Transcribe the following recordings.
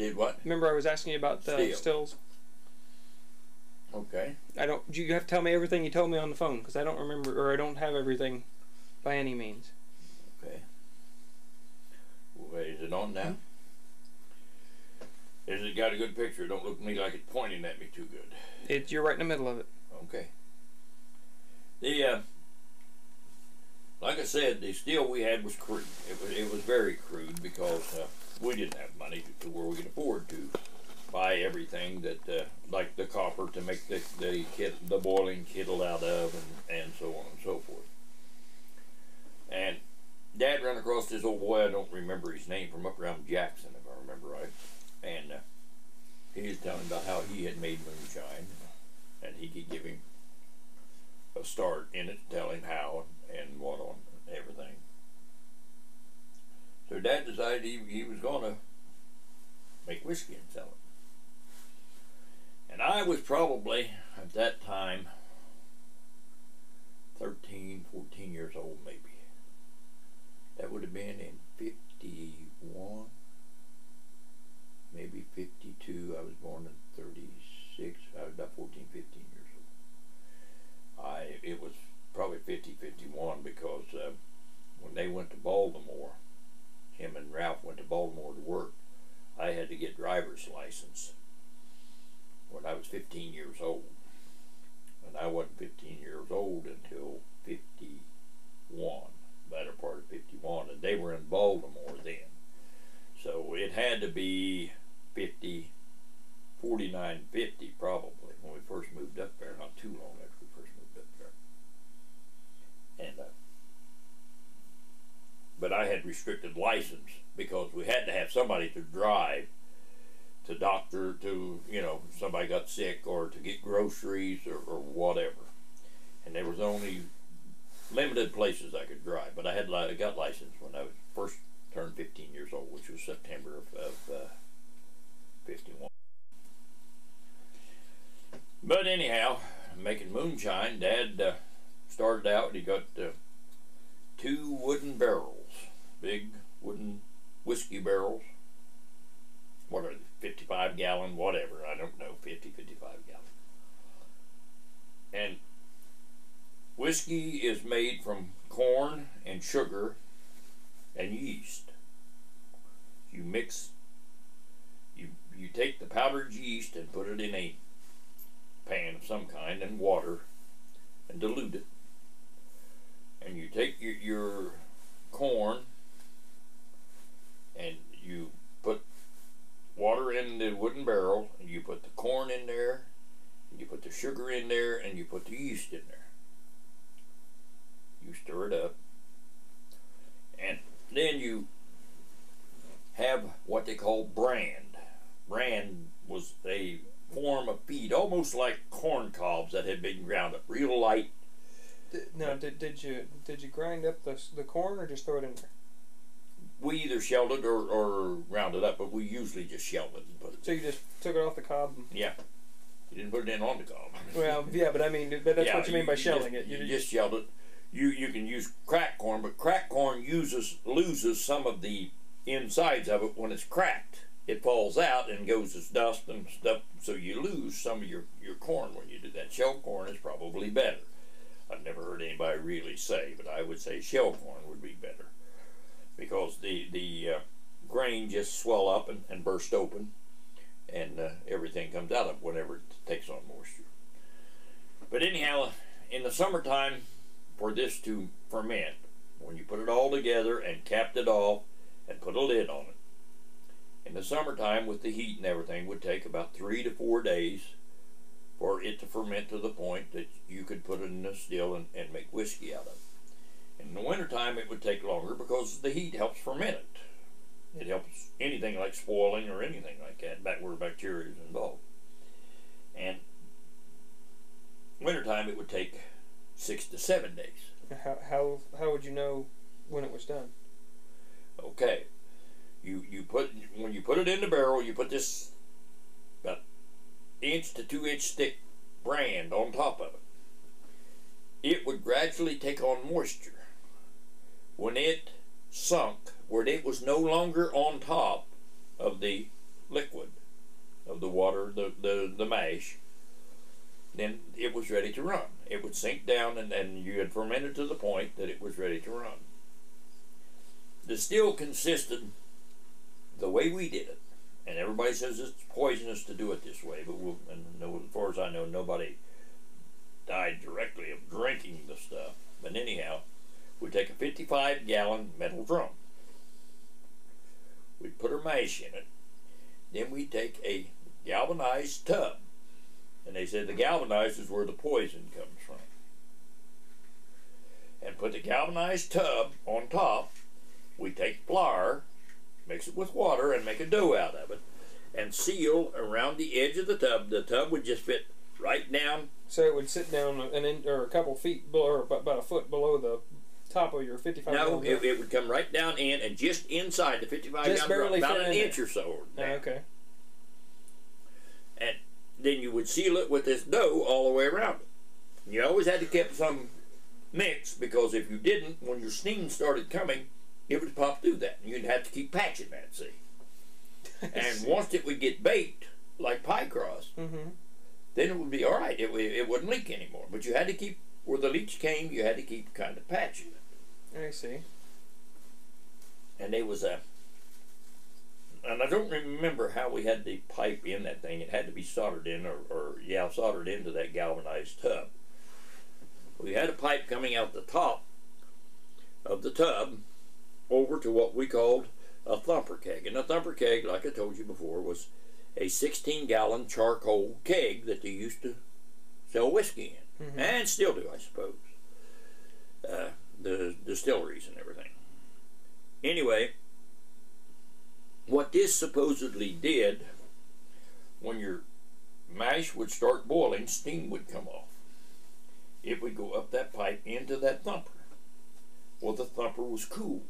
Did what? Remember I was asking you about the stills? Okay. You have to tell me everything you told me on the phone, because I don't remember, or I don't have everything by any means. Okay. Wait, is it on now? Has it got a good picture? Don't look at me like it's pointing at me too good. You're right in the middle of it. Okay. Like I said, the steel we had was crude. It was very crude because we didn't have money to where we could afford to buy everything that, like the copper to make the boiling kettle out of, and so on and so forth. And Dad ran across this old boy, I don't remember his name, from up around Jackson, if I remember right. And he was telling about how he had made moonshine, and he could give him a start in it, tell him how and what on everything. So Dad decided he was going to make whiskey and sell it. And I was probably, at that time, 13, 14 years old maybe. That would have been in 51, maybe 52. I was born in 36. I was about 14, 15 years old. It was probably 50, 51 because when they went to Baltimore, him and Ralph went to Baltimore to work, I had to get driver's license when I was 15 years old. And I wasn't 15 years old until 51, latter part of 51, and they were in Baltimore then. So it had to be 49, 50 probably, when we first moved up there, not too long after we first moved up there. And but I had restricted license because we had to have somebody to drive to doctor, to, somebody got sick, or to get groceries, or whatever. And there was only limited places I could drive, but I got licensed when I was first turned 15 years old, which was September of 51. But anyhow, making moonshine, Dad started out, he got 2 wooden barrels, big wooden whiskey barrels. What are they, 55 gallon, whatever, I don't know, 50, 55 gallon. And whiskey is made from corn and sugar and yeast. You mix, you take the powdered yeast and put it in a pan of some kind and water and dilute it. And you take your corn and you put water in the wooden barrel, and you put the corn in there, and you put the sugar in there, and you put the yeast in there. You stir it up, and then you have what they call bran. Bran was a form of feed, almost like corn cobs that had been ground up, real light. Did you grind up the corn, or just throw it in there? We either shelled it or ground it up, but we usually just shelled it and put it. So you just took it off the cob? Yeah. You didn't put it in on the cob. Well, yeah, but I mean, that's what you mean by shelling it. You just shelled it. You can use cracked corn, but cracked corn loses some of the insides of it when it's cracked. It falls out and goes as dust and stuff, so you lose some of your corn when you do that. Shelled corn is probably better. I've never heard anybody really say, but I would say shell corn would be better, because the grain just swell up and burst open, and everything comes out of it whenever it takes on moisture. But anyhow, in the summertime, for this to ferment, when you put it all together and capped it off and put a lid on it, in the summertime with the heat and everything, would take about 3 to 4 days for it to ferment to the point that you could put it in a still and make whiskey out of it. In the wintertime, it would take longer because the heat helps ferment it. It helps anything like spoiling or anything like that, back where bacteria is involved. And wintertime, it would take 6 to 7 days. How would you know when it was done? Okay, when you put it in the barrel, you put this about 1 to 2 inch thick brand on top of it. It would gradually take on moisture. When it sunk, where it was no longer on top of the liquid, the mash, then it was ready to run. It would sink down, and you had fermented to the point that it was ready to run. The still consisted the way we did it, and everybody says it's poisonous to do it this way, but as far as I know, nobody died directly of drinking the stuff. But anyhow, we take a 55-gallon metal drum. We put our mash in it. Then we take a galvanized tub. And they said the galvanized is where the poison comes from. And put the galvanized tub on top. We take flour, mix it with water, and make a dough out of it. And seal around the edge of the tub. The tub would just fit right down. So it would sit down or a couple feet below, or about a foot below the top of your 55 No, gallon it would come right down in and just inside the 55 just gallon barely about fit an in inch or so. Okay. And then you would seal it with this dough all the way around it. You always had to keep some mix, because if you didn't, when your steam started coming, it would pop through that. And you'd have to keep patching that, see. And once it would get baked, like pie crust, then it would be all right. It wouldn't leak anymore. But you had to keep, where the leach came, you had to keep kind of patching it. I see. And there was and I don't remember how we had the pipe in that thing. It had to be soldered in, soldered into that galvanized tub. We had a pipe coming out the top of the tub over to what we called a thumper keg. And a thumper keg, like I told you before, was a 16-gallon charcoal keg that they used to sell whiskey in. And still do, I suppose. The distilleries and everything. Anyway, what this supposedly did, when your mash would start boiling, steam would come off. It would go up that pipe into that thumper. Well, the thumper was cool.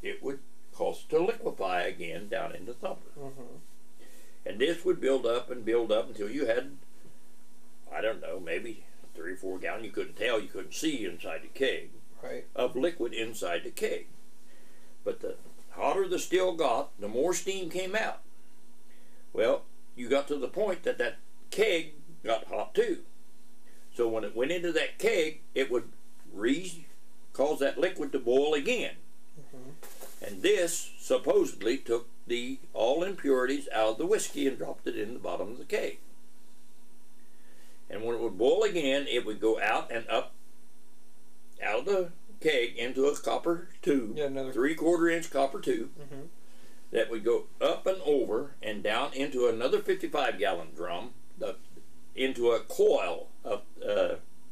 It would cause it to liquefy again down in the thumper. And this would build up and build up until you had, I don't know, maybe 3 or 4 gallons. You couldn't tell, you couldn't see inside the keg, of liquid inside the keg. But the hotter the still got, the more steam came out. Well, you got to the point that that keg got hot too. So when it went into that keg, it would cause that liquid to boil again. And this supposedly took all impurities out of the whiskey and dropped it in the bottom of the keg. And when it would boil again, it would go out and up out of the keg into a copper tube, 3/4 inch copper tube, that would go up and over and down into another 55-gallon drum, into a coil, of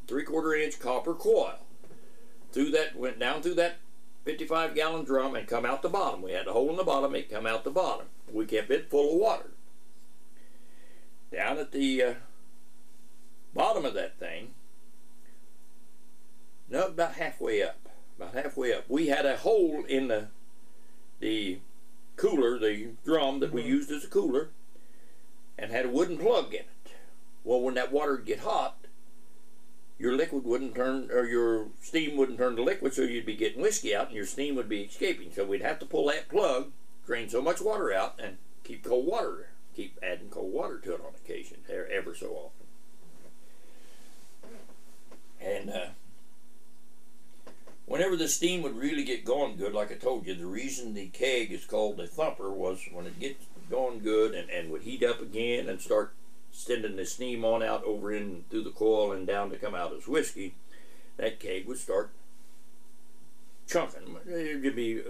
3/4 inch copper coil. Went down through that 55-gallon drum and come out the bottom. We had a hole in the bottom, it come out the bottom. We kept it full of water. Down at the bottom of that thing, no, about halfway up. We had a hole in the cooler, the drum that we used as a cooler, and had a wooden plug in it. Well, when that water would get hot, your liquid wouldn't turn, or your steam wouldn't turn to liquid, so you'd be getting whiskey out and your steam would be escaping. So we'd have to pull that plug, drain so much water out, and keep adding cold water to it on occasion, ever so often. And whenever the steam would really get going good, like I told you, the reason the keg is called a thumper was when it gets going good and would heat up again and start sending the steam on out over in through the coil and down to come out as whiskey, that keg would start chunking. It would be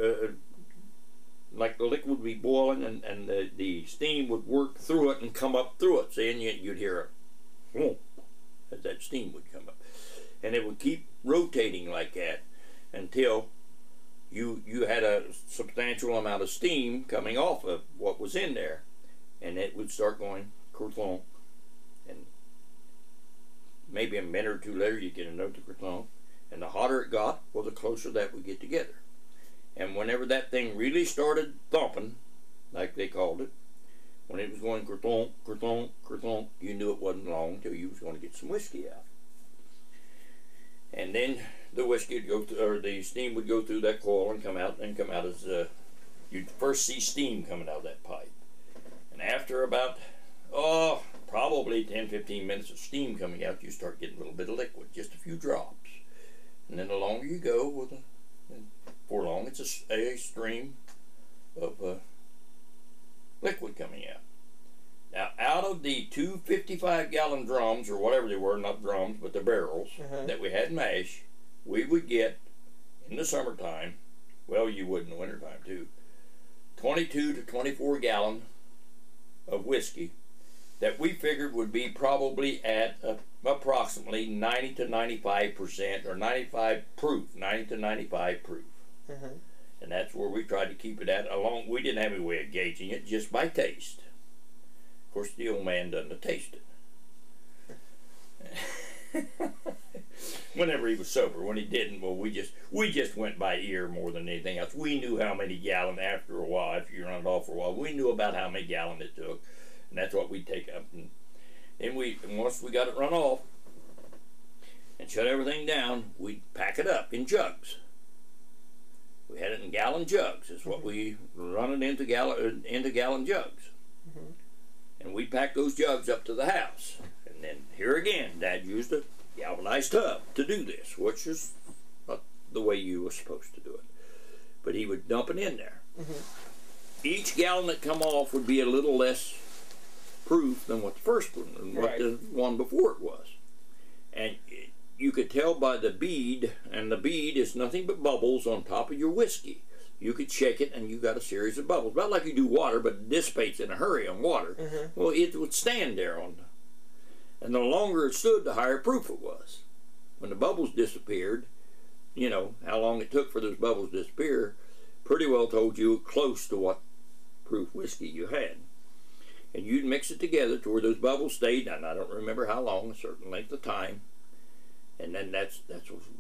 like the liquid would be boiling, and the steam would work through it and come up through it. See, and you'd hear a whoomp as that steam would come up, and it would keep rotating like that until you had a substantial amount of steam coming off of what was in there, and it would start going kerplunk. And maybe a minute or two later you get a note of kerplunk, and the hotter it got, well, the closer that would get together. And whenever that thing really started thumping, like they called it, when it was going kerplunk, kerplunk, kerplunk, you knew it wasn't long till you was going to get some whiskey out. And then the whiskey would go through, or the steam would go through that coil and come out as you'd first see steam coming out of that pipe. And after about Oh, probably 10-15 minutes of steam coming out, you start getting a little bit of liquid, just a few drops. And then the longer you go, for long, it's a stream of liquid coming out. Now, out of the two 55-gallon drums, or whatever they were, not drums, but the barrels that we had mash, we would get, in the summertime, well, you would in the wintertime too, 22 to 24 gallon of whiskey that we figured would be probably at approximately 90 to 95%, or 95 proof, 90 to 95 proof. And that's where we tried to keep it at. We didn't have any way of gauging it, just by taste. Of course, the old man doesn't taste it. Whenever he was sober. When he didn't, well, we just went by ear more than anything else. We knew how many gallons after a while, if you run it off for a while, we knew about how many gallons it took, and that's what we'd take up. And then once we got it run off and shut everything down, we'd pack it up in jugs. We had it in gallon jugs. Is what we run it into gallon jugs. And we packed those jugs up to the house. And then here again, Dad used a galvanized tub to do this, which is not the way you were supposed to do it. But he would dump it in there. Each gallon that come off would be a little less proof than what the first one, and what the one before it was. And you could tell by the bead, and the bead is nothing but bubbles on top of your whiskey. You could shake it and you got a series of bubbles, about like you do water, but it dissipates in a hurry on water. Well, it would stand there and the longer it stood, the higher proof it was. When the bubbles disappeared, you know, how long it took for those bubbles to disappear, pretty well told you close to what proof whiskey you had. And you'd mix it together to where those bubbles stayed, and I don't remember how long, a certain length of time. And then that's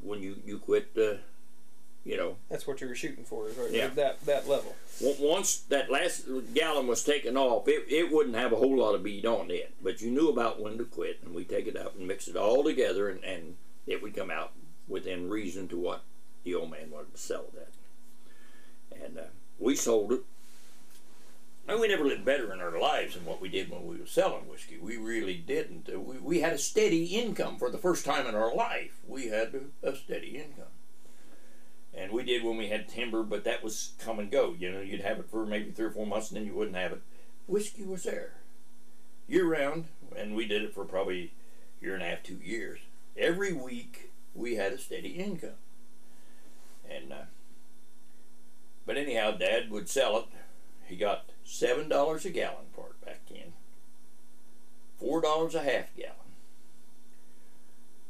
when you quit, you know. That's what you were shooting for, is right? That level. Once that last gallon was taken off, it wouldn't have a whole lot of bead on it. But you knew about when to quit, and we'd take it up and mix it all together, and it would come out within reason to what the old man wanted to sell it at. And we sold it. And we never lived better in our lives than what we did when we were selling whiskey. We really didn't. We had a steady income for the first time in our life. We had a steady income. And we did when we had timber, but that was come and go. You know, you'd have it for maybe 3 or 4 months, and then you wouldn't have it. Whiskey was there year-round, and we did it for probably a year and a half, 2 years. Every week, we had a steady income. And but anyhow, Dad would sell it. He got $7 a gallon for it back then, $4 a half gallon,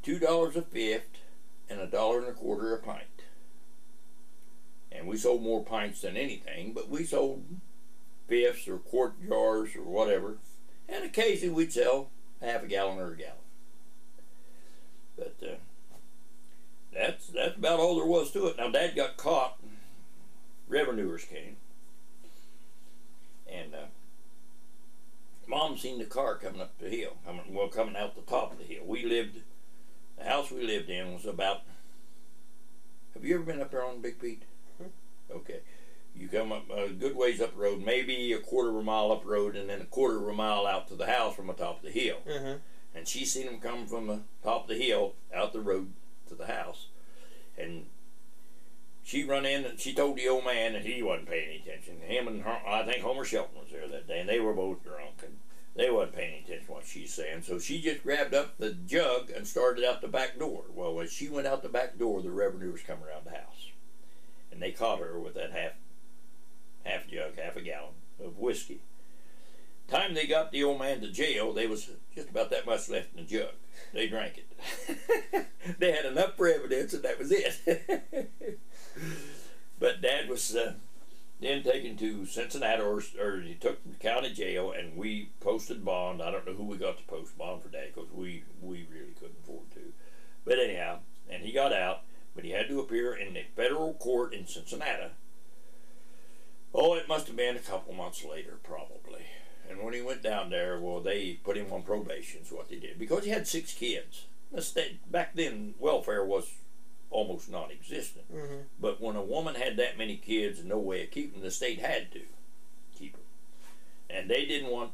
$2 a fifth, and $1.25 a pint. And we sold more pints than anything, but we sold fifths or quart jars or whatever, and occasionally we'd sell half a gallon or a gallon. But that's about all there was to it. Now, Dad got caught. Revenuers came. And Mom seen the car coming up the hill, coming out the top of the hill. The house we lived in was about, have you ever been up there on Big Pete? Okay. You come up a good ways up the road, maybe a quarter of a mile up the road, and then a quarter of a mile out to the house from the top of the hill. And she seen them come from the top of the hill out the road to the house. And she run in and she told the old man, and he wasn't paying any attention. Him and I think Homer Shelton was there that day, and they were both drunk, and they wasn't paying any attention to what she's saying. So she just grabbed up the jug and started out the back door. Well, when she went out the back door, the revenuers come around the house, and they caught her with that half jug, half a gallon of whiskey. Time they got the old man to jail, there was just about that much left in the jug. They drank it. They had enough for evidence, and that was it. But Dad was then taken to Cincinnati, or he took to the county jail, and we posted bond. I don't know who we got to post bond for Dad, because we really couldn't afford to. But anyhow, and he got out, but he had to appear in the federal court in Cincinnati. Oh, it must have been a couple months later, probably. And when he went down there, well, they put him on probation, is what they did, because he had 6 kids. Back then, welfare was almost non-existent. But when a woman had that many kids and no way of keeping them, the state had to keep them. And they didn't want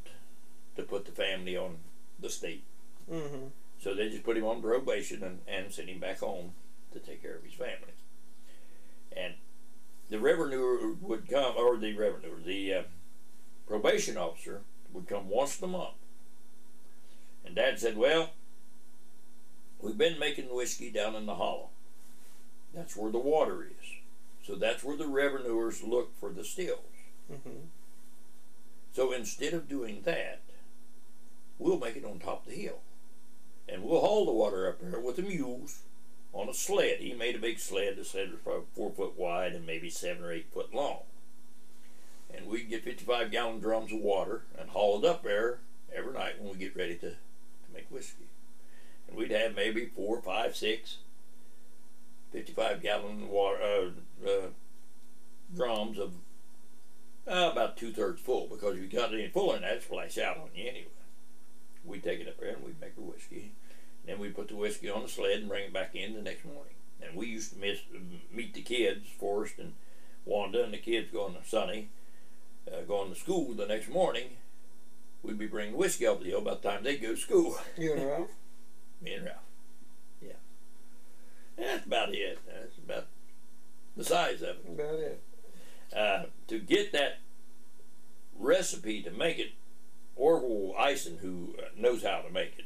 to put the family on the state. Mm-hmm. So they just put him on probation and sent him back home to take care of his family. And the revenue would come, or the probation officer would come once a month. And Dad said, well, we've been making whiskey down in the hollow. That's where the water is. So that's where the revenuers look for the stills. Mm-hmm. So instead of doing that, we'll make it on top of the hill. And we'll haul the water up there with the mules on a sled. He made a big sled. The sled was probably 4 foot wide and maybe 7 or 8 foot long. And we'd get 55-gallon drums of water and haul it up there every night when we get ready to make whiskey. And we'd have maybe 4, 5, 6 55-gallon water drums of about 2/3 full, because if you got any full in that, it'd splash out on you anyway. We'd take it up there and we'd make our whiskey. And then we'd put the whiskey on the sled and bring it back in the next morning. And we used to meet the kids, Forrest and Wanda, and the kids going to Sonny, going to school the next morning. We'd be bringing whiskey up the hill by the time they'd go to school. You and Ralph? Me and Ralph. Yeah. And that's about it. That's about the size of it. About it. To get that recipe to make it, Orville Eisen, who knows how to make it,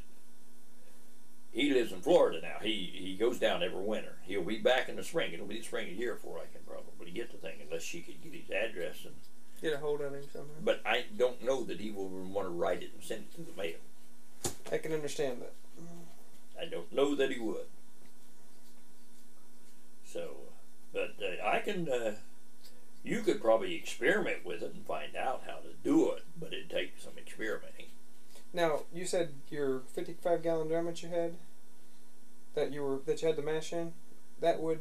he lives in Florida now. He goes down every winter. He'll be back in the spring. It'll be the spring a year before I can probably get the thing, unless she could get his address. And get a hold of him somehow. But I don't know that he will want to write it and send it to the mail. I can understand that. I don't know that he would. So, but I can, you could probably experiment with it and find out how to do it, but it'd take some experimenting. Now, you said your 55-gallon drum that you had, that you had the mash in, that would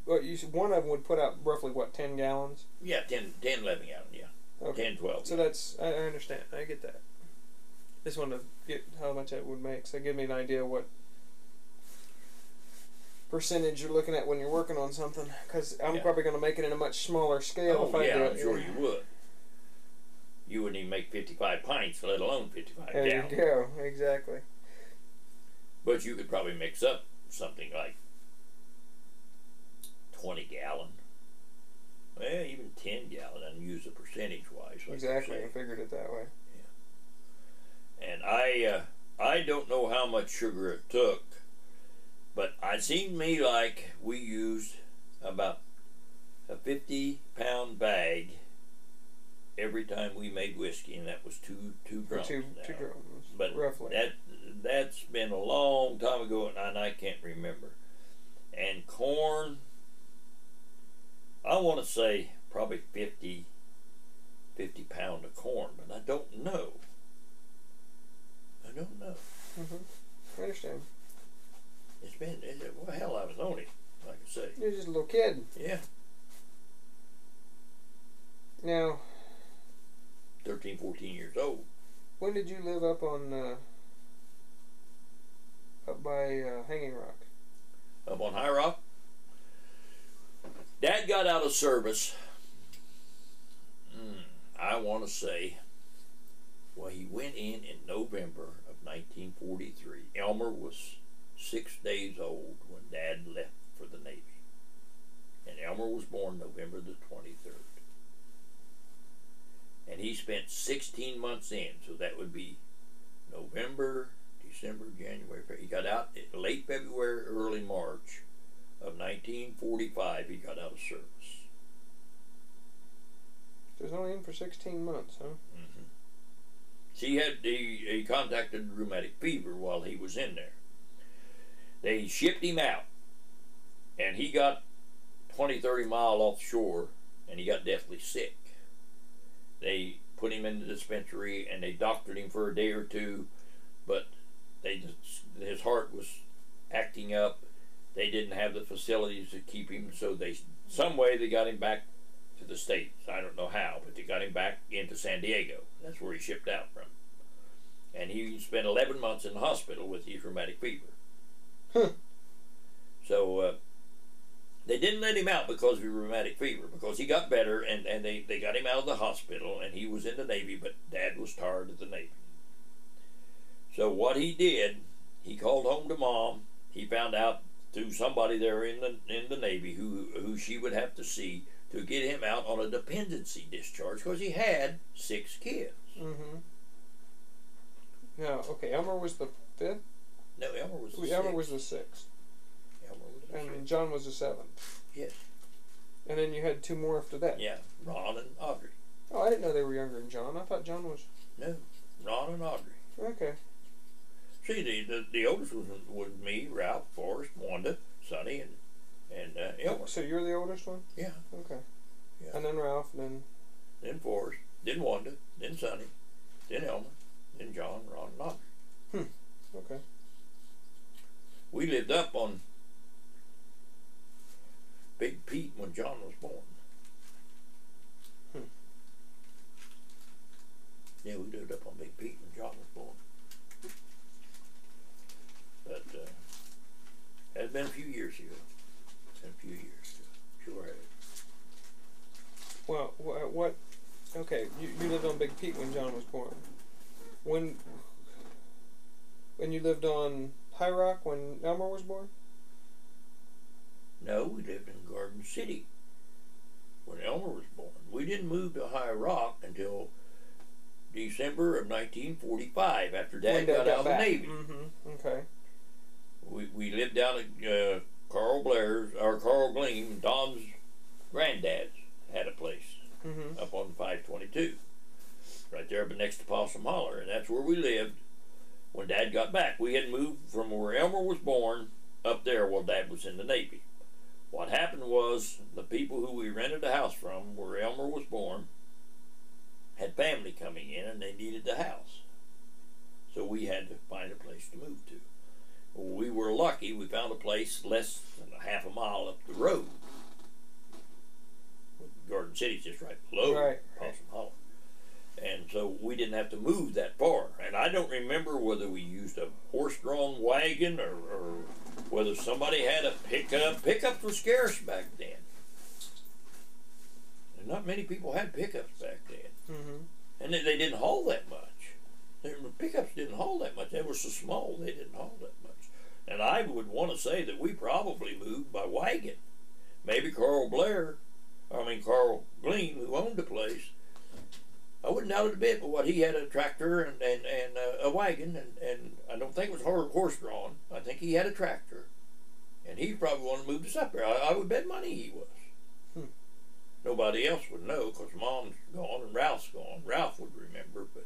what you said, one of them would put out roughly what, 10 gallons? Yeah, 10, 11 gallons, yeah. Okay. 10, 12. So that's, I understand. I get that. Just wanted to get how much that would make, so give me an idea what percentage you're looking at when you're working on something, because I'm probably going to make it in a much smaller scale if I do it. I'm sure you would. You wouldn't even make 55 pints, let alone 55 there gallons. There you go, exactly. But you could probably mix up something like 20 gallon. Well, even 10 gallon, and use it percentage-wise. Like exactly, I figured it that way. Yeah. And I don't know how much sugar it took, but it seemed to me like we used about a 50-pound bag every time we made whiskey, and that was two drums. Two drums, but roughly. That's been a long time ago, and I can't remember. And corn, I want to say probably 50 pound of corn, but I don't know. I understand. It's been, well, hell, I was only, like I say. You're just a little kid. Yeah. Now, 13, 14 years old. when did you live up by Hanging Rock? Up on High Rock? Dad got out of service, I want to say, well, he went in November of 1943. Elmer was 6 days old when Dad left for the Navy. And Elmer was born November the 23rd. And he spent 16 months in, so that would be November, December, January. He got out in late February, early March of 1945. He got out of service. He was only in for 16 months, huh? Mm-hmm. He contacted rheumatic fever while he was in there. They shipped him out, and he got 20, 30 miles offshore, and he got deathly sick. They put him in the dispensary, and they doctored him for a day or two, but his heart was acting up. They didn't have the facilities to keep him, so some way they got him back to the States. I don't know how, but they got him back into San Diego. That's where he shipped out from. And he spent 11 months in the hospital with his rheumatic fever. Huh. So They didn't let him out because of rheumatic fever, because he got better, and they got him out of the hospital, and he was in the Navy, but Dad was tired of the Navy. So what he did, he called home to Mom. He found out through somebody there in the Navy who she would have to see to get him out on a dependency discharge, because he had 6 kids. Mm-hmm. No, okay, Elmer was the 5th? No, Elmer was the 6th. Elmer was the 6th. And John was the 7th. Yes. And then you had 2 more after that. Yeah, Ron and Audrey. Oh, I didn't know they were younger than John. I thought John was... No, Ron and Audrey. Okay. See, the oldest was me, Ralph, Forrest, Wanda, Sonny, and Elmer. So you're the oldest one? Yeah. Okay. Yeah. And then Ralph, and then Forrest, then Wanda, then Sonny, then Elmer, then John, Ron, and Audrey. Okay. We lived up on Big Pete when John was born. Yeah, we lived up on Big Pete when John was born. But it's been a few years ago. It's been a few years ago. Sure has. Well, what? Okay, you lived on Big Pete when John was born. When you lived on High Rock when Elmer was born? No, we lived in Garden City when Elmer was born. We didn't move to High Rock until December of 1945, after Dad got out of the Navy. Mm-hmm. Okay. We lived down at Carl Blair's, or Carl Gleam, Don's granddad's had a place up on 522, right there but next to Possum Holler, and that's where we lived when Dad got back. We had moved from where Elmer was born up there while Dad was in the Navy. What happened was the people who we rented the house from where Elmer was born had family coming in and they needed the house. So we had to find a place to move to. Well, we were lucky. We found a place less than a half a mile up the road. Garden City's just right below Possum Hollow. And so we didn't have to move that far. And I don't remember whether we used a horse-drawn wagon or whether somebody had a pickup. Pickups were scarce back then. And not many people had pickups back then. And they didn't haul that much. The pickups didn't haul that much. They were so small they didn't haul that much. And I would want to say that we probably moved by wagon. Maybe Carl Gleam, who owned the place, I wouldn't doubt it a bit, but what he had a tractor and a wagon, and I don't think it was horse-drawn. I think he had a tractor. And he probably wanted to move us up there. I would bet money he was. Nobody else would know because Mom's gone and Ralph's gone. Ralph would remember, but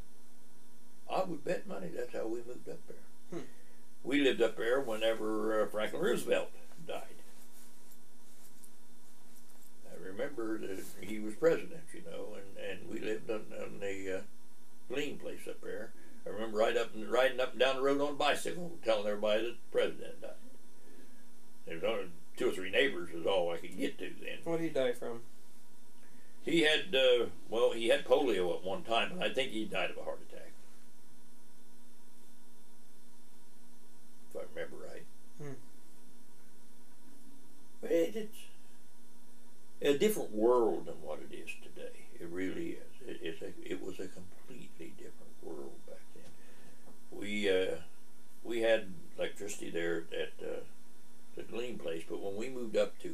I would bet money that's how we moved up there. We lived up there whenever Franklin Roosevelt died. I remember that he was president, you know, and we lived on the Glean place up there. I remember riding up and down the road on a bicycle telling everybody that the president died. There was only 2 or 3 neighbors is all I could get to then. What did he die from? He had, he had polio at one time, and I think he died of a heart attack. If I remember right. But it's a different world than what it is today. It really is. It was a completely different world back then. We had electricity there at the Glean place, but when we moved up to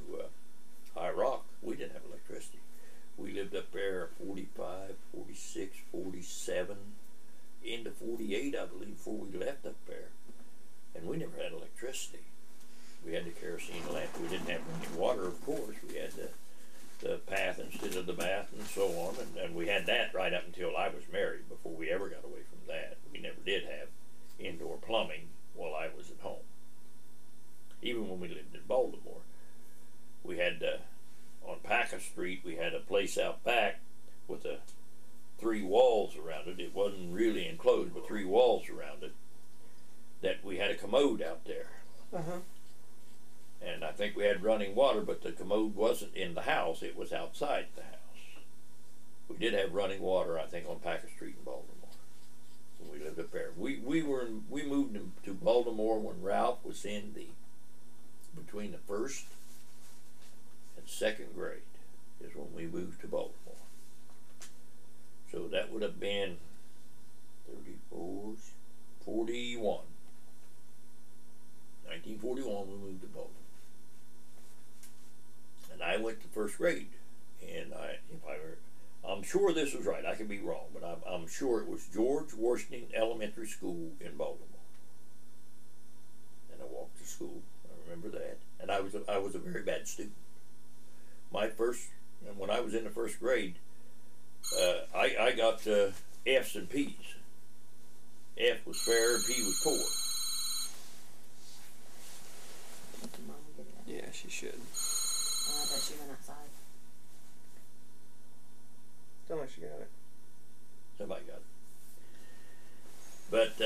High Rock, we didn't have electricity. We lived up there 45, 46, 47, into 48, I believe, before we left up there. And we never had electricity. We had the kerosene lamp. We didn't have running water, of course. We had the path instead of the bath and so on. And we had that right up until I was married, before we ever got away from that. We never did have indoor plumbing while I was at home. Even when we lived in Baltimore, we had on Packer Street, we had a place out back with 3 walls around it. It wasn't really enclosed, but 3 walls around it. That we had a commode out there. And I think we had running water, but the commode wasn't in the house. It was outside the house. We did have running water, I think, on Packer Street in Baltimore. When we lived up there. We moved to Baltimore when Ralph was in between the 1st second grade is when we moved to Baltimore. So that would have been 34, 41. 1941 we moved to Baltimore. And I went to first grade. And I'm sure this was right. I could be wrong, but I'm sure it was George Washington Elementary School in Baltimore. And I walked to school. I remember that. And I was a very bad student. When I was in the first grade, I got F's and P's. F was fair and P was poor. Did Mom get it? Yeah, she should. Oh, I bet she went outside. Don't like she got it. Somebody got it. But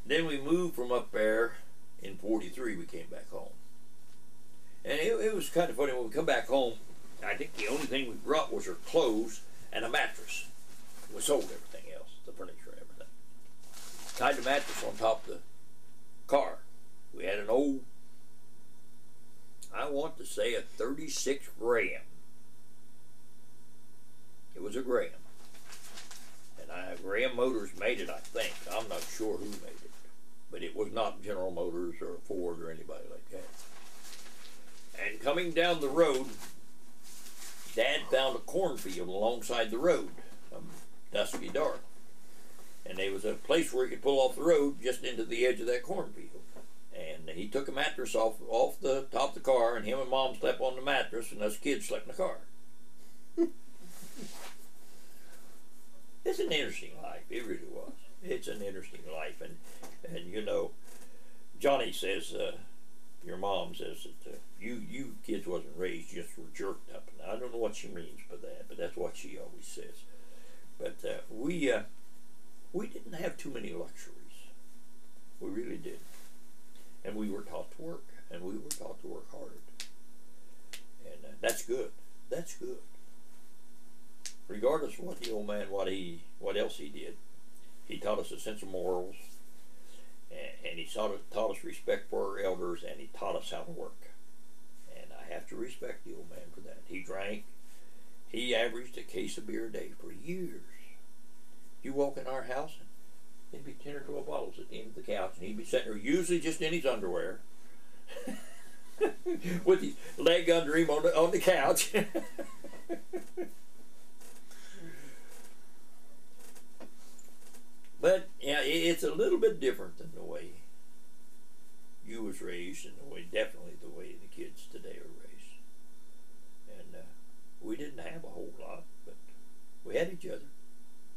then we moved from up there in 43. We came back home. And it was kind of funny. When we come back home, I think the only thing we brought was our clothes and a mattress. We sold everything else, the furniture and everything. Tied the mattress on top of the car. We had an old, I want to say a 36 Graham. It was a Graham. And Graham Motors made it, I think. I'm not sure who made it. But it was not General Motors or Ford or anybody like that. And coming down the road, Dad found a cornfield alongside the road, dusky dark. And there was a place where he could pull off the road just into the edge of that cornfield. And he took a mattress off the top of the car, and him and Mom slept on the mattress, and us kids slept in the car. It's an interesting life. It really was. It's an interesting life. And you know, Johnny says, your mom says that you kids wasn't raised, just were jerked up. And I don't know what she means by that, but that's what she always says. But we didn't have too many luxuries. We really didn't. And we were taught to work, and we were taught to work hard. And that's good. That's good. Regardless of what the old man, what else he did, he taught us a sense of morals, and he taught us respect for our elders, and he taught us how to work. And I have to respect the old man for that. He averaged a case of beer a day for years. You walk in our house, and there'd be 10 or 12 bottles at the end of the couch, and he'd be sitting there, usually just in his underwear, with his leg under him on the couch. But yeah, it's a little bit different than the way you was raised, and definitely the way the kids today are raised. And we didn't have a whole lot, but we had each other.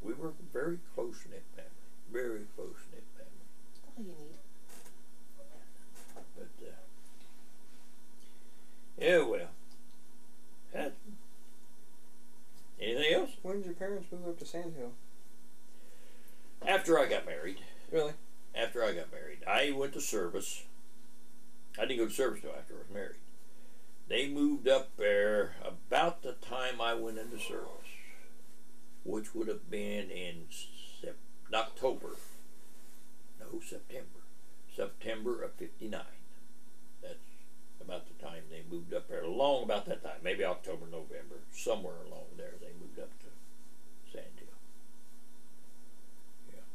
We were a very close-knit family. Very close-knit family. That's all you need. But, yeah, well. Anything else? When did your parents move up to Sand Hill? After I got married. Really? After I got married. I went to service. I didn't go to service until after I was married. They moved up there about the time I went into service, which would have been in September of 59. That's about the time they moved up there. Along about that time, maybe October, November, somewhere along there, they moved up to Sand Hill. Yeah.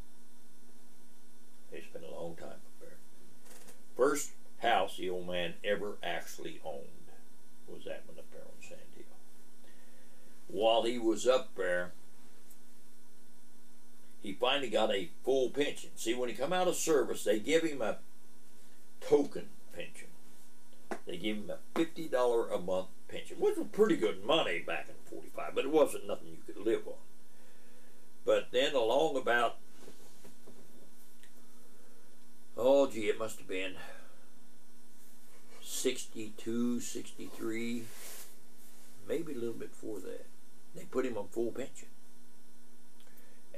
They spent a long time up there. First house the old man ever actually owned was that one up there on Sand Hill. While he was up there, he finally got a full pension. See, when he come out of service, they give him a token pension. They give him a $50 a month pension, which was pretty good money back in 45, but it wasn't nothing you could live on. But then along about, it must have been 62, 63, maybe a little bit before that, they put him on full pension.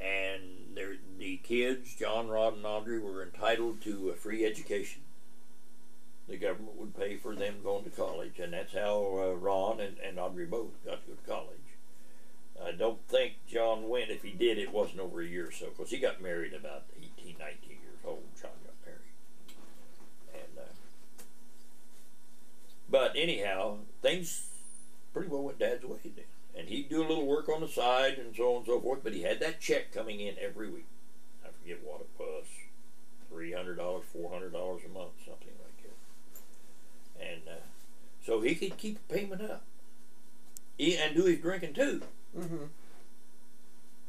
And the kids, John, Rod, and Audrey, were entitled to a free education. The government would pay for them going to college, and that's how Ron and Audrey both got to go to college. I don't think John went. If he did, it wasn't over a year or so, because he got married about 18, 19 years old. John got married. And but anyhow, things pretty well went Dad's way then. And he'd do a little work on the side and so on and so forth, but he had that check coming in every week. I forget what it was, $300, $400 a month, something like that. And so he could keep the payment up. And do his drinking too. Mm-hmm.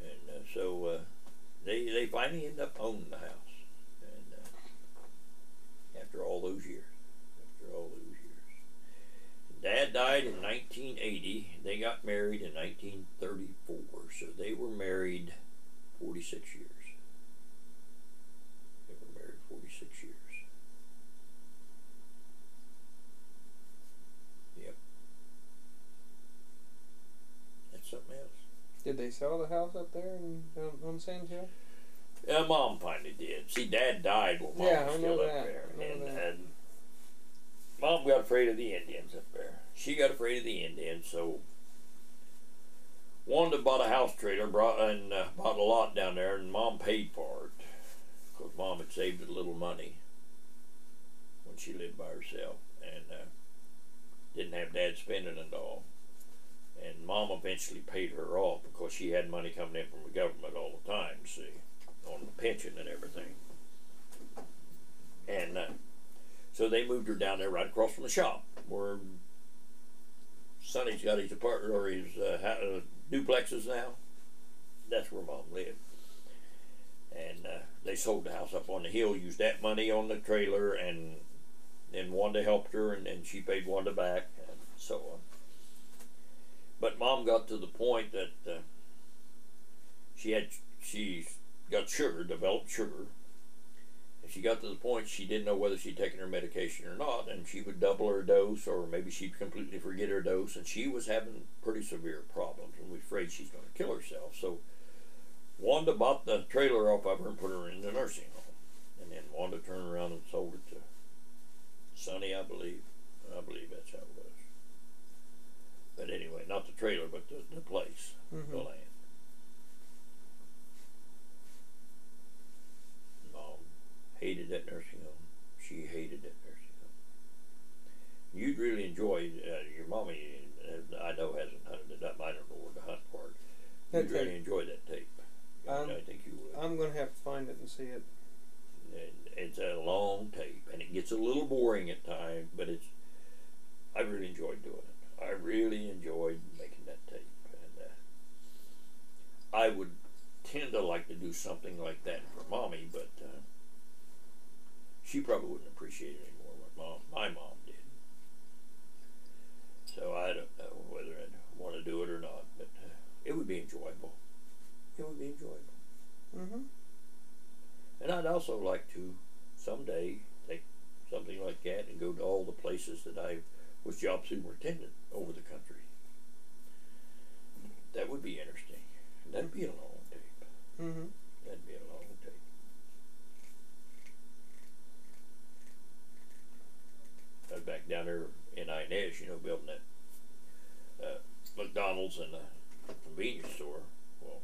And so they finally ended up owning the house. And after all those years. Dad died in 1980. They got married in 1934. So they were married 46 years. They were married 46 years. Yep. That's something else. Did they sell the house up there on Sands Hill? Mom finally did. See, Dad died while Mom was still up there. And Mom got afraid of the Indians up there. She got afraid of the Indians, so Wanda bought a house trailer, bought a lot down there, and Mom paid for it because Mom had saved a little money when she lived by herself and didn't have Dad spending it all. And Mom eventually paid her off because she had money coming in from the government all the time, see, on the pension and everything. And so they moved her down there right across from the shop where Sonny's got his apartment or his duplexes now. That's where Mom lived. And they sold the house up on the hill, used that money on the trailer, and then Wanda helped her, and then she paid Wanda back, and so on. But Mom got to the point that she got sugar, developed sugar. She got to the point she didn't know whether she'd taken her medication or not, and she would double her dose, or maybe she'd completely forget her dose, and she was having pretty severe problems, and was afraid she's going to kill herself. So Wanda bought the trailer off of her and put her in the nursing home, and then Wanda turned around and sold it to Sonny, I believe. I believe that's how it was. But anyway, not the trailer, but the place, the land. Hated that nursing home. She hated that nursing home. You'd really enjoy, your mommy, I know hasn't hunted it up. I don't know where the hunt part. You'd really enjoy that tape. I think you would. I'm going to have to find it and see it. And it's a long tape, and it gets a little boring at times, but I really enjoyed doing it. I really enjoyed making that tape. And I would tend to like to do something like that for Mommy, but she probably wouldn't appreciate it anymore what my mom did. So I don't know whether I'd want to do it or not, but it would be enjoyable. It would be enjoyable. Mm-hmm. And I'd also like to someday take something like that and go to all the places that I was job superintendent over the country. That would be interesting. That'd be a long tape. Mm-hmm. That'd be a long tape. I was back down there in Inez, building that McDonald's and a convenience store. Well,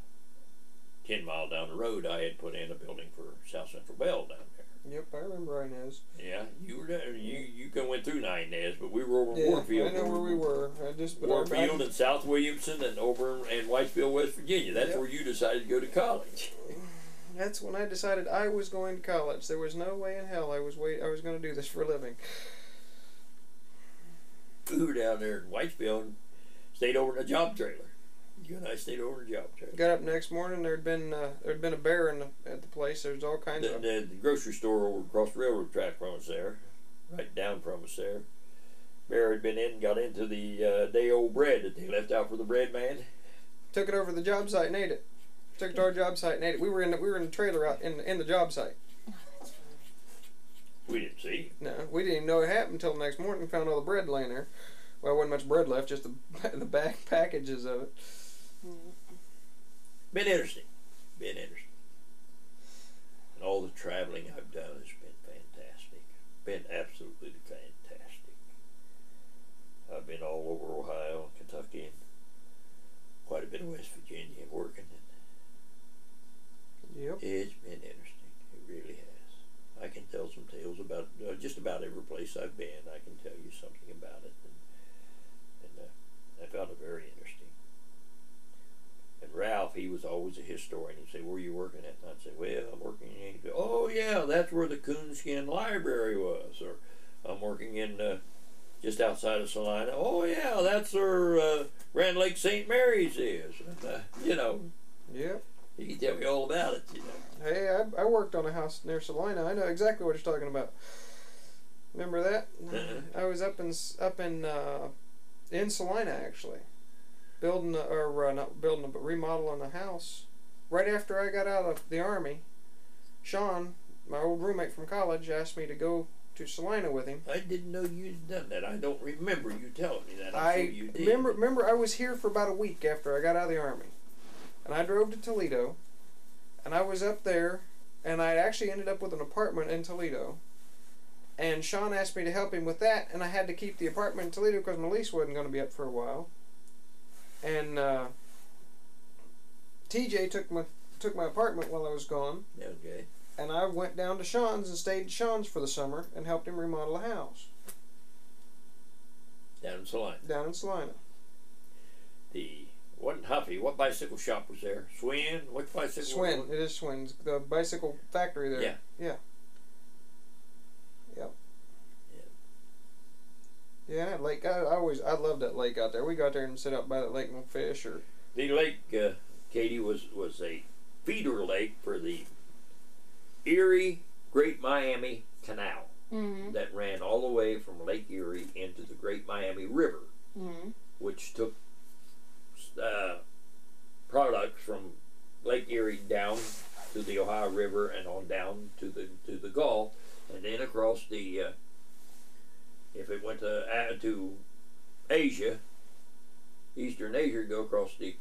10 miles down the road, I had put in a building for South Central Bell down there. Yep, I remember Inez. Yeah, you were there. You went through Inez, but we were over yeah, Warfield. I know where we were. Warfield and South Williamson and over in Whitesville, West Virginia. That's where you decided to go to college. That's when I decided I was going to college. There was no way in hell I was going to do this for a living. We were down there in Whitesville and stayed over in a job trailer. You and I stayed over in a job trailer. Got up next morning. There'd been a bear at the place. There's all kinds of the grocery store over across the railroad track from us there, right down from us there. Bear had been in and got into the day-old bread that they left out for the bread man. Took it over to the job site and ate it. Took it to our job site and ate it. We were in the trailer out in the job site. We didn't see. No, we didn't even know it happened until the next morning. We found all the bread laying there. Well, there wasn't much bread left, just the back packages of it. Been interesting. And all the traveling I've done has been fantastic. Been absolutely fantastic. I've been all over Ohio, Kentucky, and quite a bit of West Virginia working. Yep. It's been interesting. It really has. I can tell some tales about just about every place I've been. I can tell you something about it. And if Huffy was always a historian. He'd say, "Where are you working at?" And I'd say, "Well, I'm working in." He'd say, "Oh yeah, that's where the Coonskin Library was," or "I'm working in just outside of Salina." "Oh yeah, that's where Grand Lake St. Mary's is." And, you know. Yep. He can tell me all about it. You know. Hey, I worked on a house near Salina. I know exactly what you're talking about. Remember that? I was up in Salina actually, but remodeling a house. Right after I got out of the Army, Sean, my old roommate from college, asked me to go to Salina with him. I didn't know you'd done that. I don't remember you telling me that. I'm sure you did. Remember I was here for about a week after I got out of the Army. And I drove to Toledo, and I was up there, and I actually ended up with an apartment in Toledo. And Sean asked me to help him with that, and I had to keep the apartment in Toledo because my lease wasn't going to be up for a while. And TJ took my apartment while I was gone. Okay. And I went down to Sean's and stayed at Sean's for the summer and helped him remodel a house. Down in Salina. Down in Salina. Wasn't Huffy. What bicycle shop was there? Swin? What bicycle? Swin. It is Swin's. The bicycle factory there. Yeah. Yeah. Yep. Yeah, that lake. I loved that lake out there. We got there and sit out by that lake and fish. Or the lake, Katie, was a feeder lake for the Erie Great Miami Canal that ran all the way from Lake Erie into the Great Miami River, which took products from Lake Erie down to the Ohio River and on down to the Gulf, and then across the if it went to Asia, Eastern Asia, go across the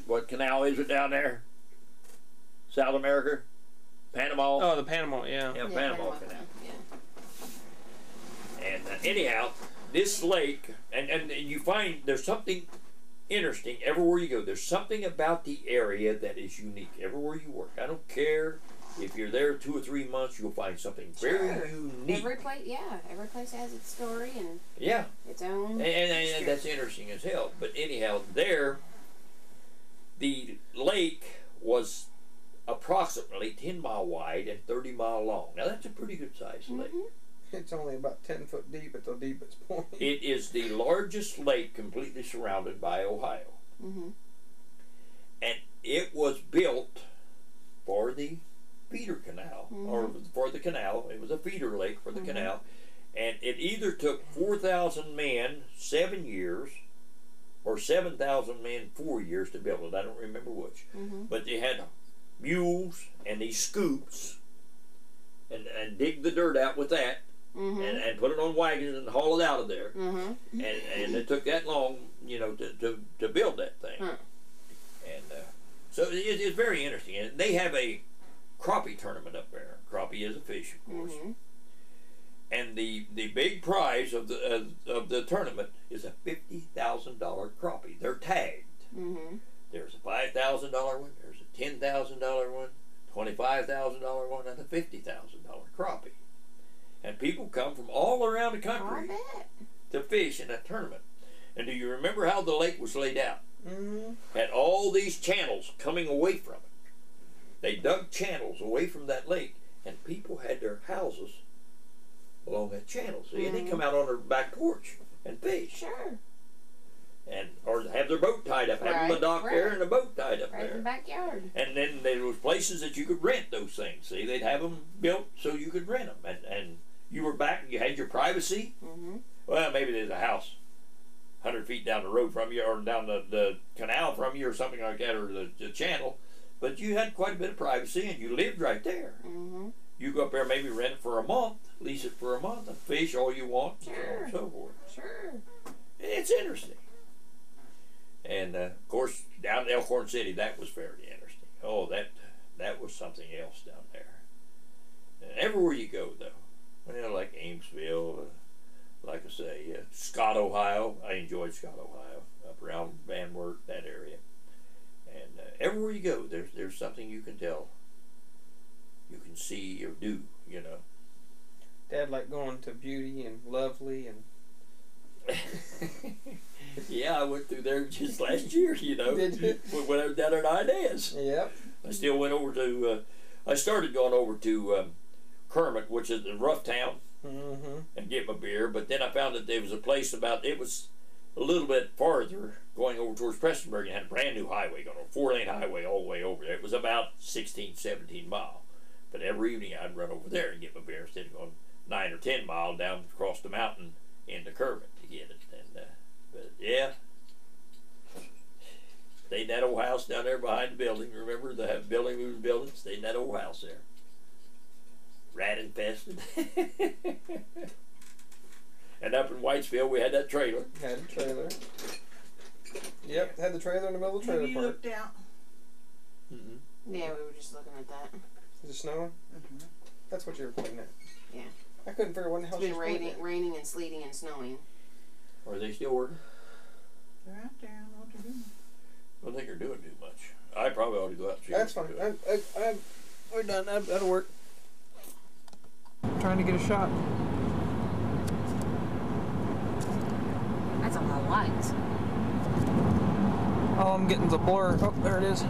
what canal is it down there? South America, Panama. Oh, the Panama, yeah. Yeah, Panama Canal. Yeah. And anyhow, this lake, and you find there's something interesting everywhere you go. There's something about the area that is unique everywhere you work. I don't care if you're there 2 or 3 months, you'll find something very unique. Every place has its story and its own. And that's interesting as hell. But anyhow, there, the lake was approximately 10 mile wide and 30 mile long. Now that's a pretty good sized lake. It's only about 10 foot deep at the deepest point. It is the largest lake completely surrounded by Ohio. And it was built for the feeder canal, or for the canal. It was a feeder lake for the canal. And it either took 4,000 men 7 years or 7,000 men 4 years to build it. I don't remember which. But they had mules and these scoops and dig the dirt out with that. And put it on wagons and haul it out of there. And it took that long, you know, to build that thing. And so it's very interesting. And they have a crappie tournament up there. Crappie is a fish, of course. And the big prize of the tournament is a $50,000 crappie. They're tagged. There's a $5,000 one. There's a $10,000 one, $25,000 one, and a $50,000 crappie. And people come from all around the country to fish in that tournament. And do you remember how the lake was laid out? Had all these channels coming away from it. They dug channels away from that lake, and people had their houses along that channel. See, and they come out on their back porch and fish. Or have their boat tied up, have the dock there and the boat tied up there. In the backyard. And then there was places that you could rent those things. See, they'd have them built so you could rent them. And you were back and you had your privacy. Well, maybe there's a house 100 feet down the road from you, or down the canal from you, or something like that, or the channel. But you had quite a bit of privacy, and you lived right there. You go up there, maybe rent it for a month, lease it for a month, and fish all you want, and so on and so forth. It's interesting. And of course, down in Elkhorn City, that was very interesting. Oh, that was something else down there. And everywhere you go, though, like Amesville, like I say, Scott, Ohio. I enjoyed Scott, Ohio, up around Van Wert, that area. And everywhere you go, there's something you can tell, you can see or do, you know. Dad liked going to Beauty and Lovely and Yeah, I went through there just last year, you know. Did you? When I was down there at Inez. Yep. I still went over to, I started going over to Kermit, which is in Rough Town, and get my beer, but then I found that there was a place it was a little bit farther going over towards Prestonburg and had a brand new highway going over, 4-lane highway all the way over there. It was about 16, 17 miles. But every evening I'd run over there and get my beer instead of going 9 or 10 miles down across the mountain into Kermit to get it. And but yeah, stayed in that old house down there behind the building. Remember the building we was building? Stayed in that old house there. Rat infested. And up in Whitesville we had that trailer. Had a trailer. Yep, had the trailer in the middle of the trailer Have you park. looked out? Yeah, we were just looking at that. Is it snowing? That's what you were pointing at. Yeah. I couldn't figure out what the hell It's she been was pointing at. raining and sleeting and snowing. Are they still working? They're out there. I don't know what they're doing. I don't think they're doing too much. I probably ought to go out and see That's what fine. they're doing. We're done. That'll work. Trying to get a shot. That's a lot of lights. All I'm getting is a blur. Oh, there it is.